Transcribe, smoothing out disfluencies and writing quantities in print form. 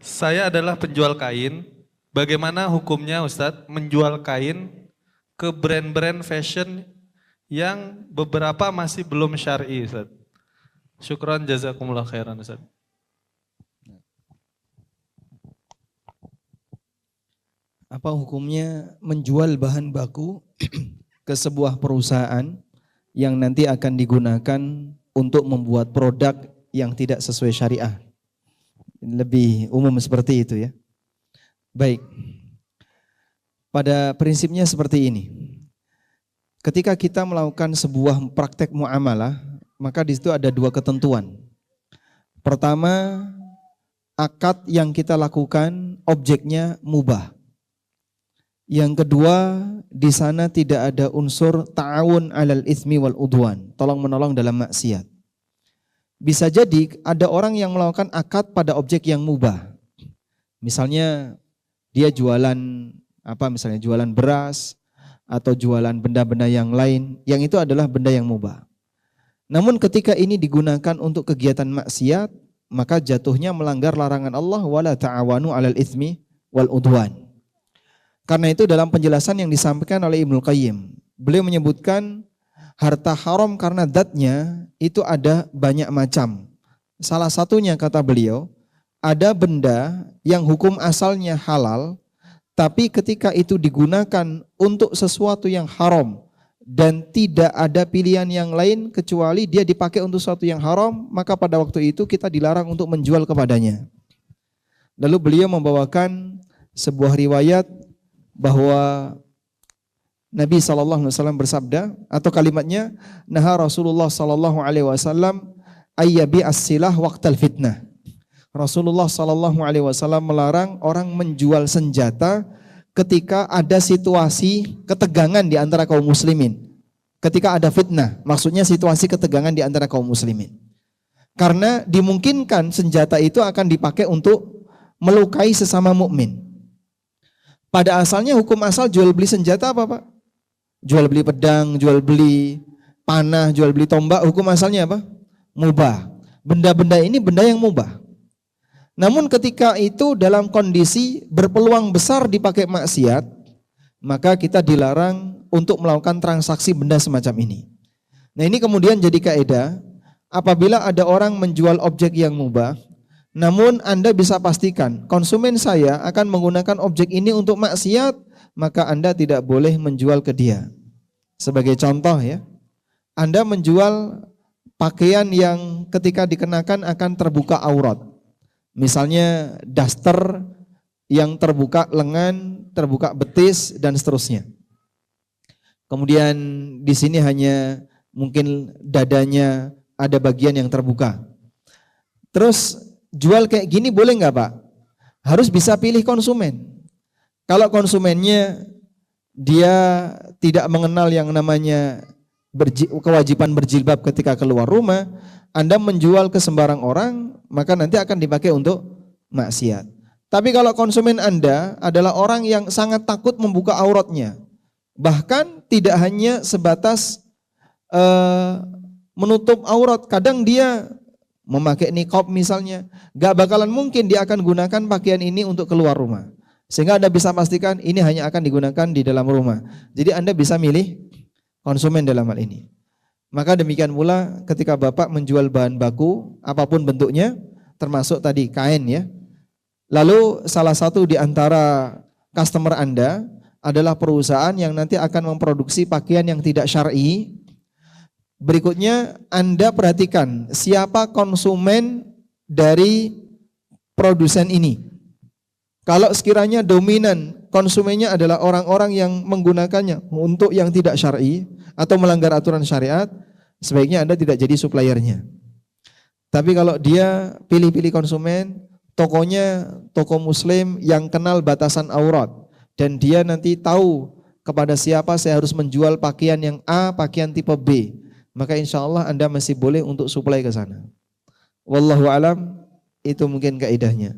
Saya adalah penjual kain. Bagaimana hukumnya Ustadz menjual kain ke brand-brand fashion yang beberapa masih belum syar'i Ustadz? Syukran jazakumullah khairan Ustadz. Apa hukumnya menjual bahan baku ke sebuah perusahaan yang nanti akan digunakan untuk membuat produk yang tidak sesuai syariah? Lebih umum seperti itu ya. Baik. Pada prinsipnya seperti ini. Ketika kita melakukan sebuah praktek muamalah, maka di situ ada dua ketentuan. Pertama, akad yang kita lakukan objeknya mubah. Yang kedua, di sana tidak ada unsur ta'awun 'alal itsmi wal udwan, tolong-menolong dalam maksiat. Bisa jadi ada orang yang melakukan akad pada objek yang mubah. Misalnya dia jualan misalnya jualan beras atau jualan benda-benda yang lain, yang itu adalah benda yang mubah. Namun ketika ini digunakan untuk kegiatan maksiat, maka jatuhnya melanggar larangan Allah, wala ta'awanu 'alal itsmi wal udwan. Karena itu dalam penjelasan yang disampaikan oleh Ibnu Qayyim, beliau menyebutkan harta haram karena zatnya itu ada banyak macam. Salah satunya kata beliau, ada benda yang hukum asalnya halal, tapi ketika itu digunakan untuk sesuatu yang haram dan tidak ada pilihan yang lain kecuali dia dipakai untuk sesuatu yang haram, maka pada waktu itu kita dilarang untuk menjual kepadanya. Lalu beliau membawakan sebuah riwayat bahwa Nabi SAW bersabda, atau kalimatnya, naha Rasulullah SAW ayyabi as-silah waqtal fitnah. Rasulullah SAW melarang orang menjual senjata ketika ada situasi ketegangan di antara kaum muslimin. Ketika ada fitnah, maksudnya situasi ketegangan di antara kaum muslimin. Karena dimungkinkan senjata itu akan dipakai untuk melukai sesama mukmin. Pada asalnya hukum asal jual beli senjata apa Pak? Jual beli pedang, jual beli panah, jual beli tombak, hukum asalnya apa? Mubah. Benda-benda ini benda yang mubah. Namun ketika itu dalam kondisi berpeluang besar dipakai maksiat, maka kita dilarang untuk melakukan transaksi benda semacam ini. Nah ini kemudian jadi kaidah, apabila ada orang menjual objek yang mubah, namun Anda bisa pastikan konsumen saya akan menggunakan objek ini untuk maksiat, maka Anda tidak boleh menjual ke dia. Sebagai contoh ya, Anda menjual pakaian yang ketika dikenakan akan terbuka aurat. Misalnya daster yang terbuka lengan, terbuka betis dan seterusnya. Kemudian di sini hanya mungkin dadanya ada bagian yang terbuka. Terus jual kayak gini boleh nggak Pak? Harus bisa pilih konsumen. Kalau konsumennya dia tidak mengenal yang namanya kewajiban berjilbab ketika keluar rumah, Anda menjual ke sembarang orang, maka nanti akan dipakai untuk maksiat. Tapi kalau konsumen Anda adalah orang yang sangat takut membuka auratnya, bahkan tidak hanya sebatas menutup aurat, kadang dia memakai niqab misalnya, gak bakalan mungkin dia akan gunakan pakaian ini untuk keluar rumah. Sehingga Anda bisa pastikan ini hanya akan digunakan di dalam rumah. Jadi Anda bisa milih konsumen dalam hal ini. Maka demikian pula ketika Bapak menjual bahan baku, apapun bentuknya, termasuk tadi kain ya. Lalu salah satu di antara customer Anda adalah perusahaan yang nanti akan memproduksi pakaian yang tidak syar'i. Berikutnya Anda perhatikan siapa konsumen dari produsen ini. Kalau sekiranya dominan konsumennya adalah orang-orang yang menggunakannya untuk yang tidak syar'i atau melanggar aturan syariat, sebaiknya Anda tidak jadi suppliernya. Tapi kalau dia pilih-pilih konsumen, tokonya toko muslim yang kenal batasan aurat dan dia nanti tahu kepada siapa saya harus menjual pakaian yang A, pakaian tipe B, maka insya Allah Anda masih boleh untuk supply ke sana. Wallahu alam, itu mungkin kaidahnya.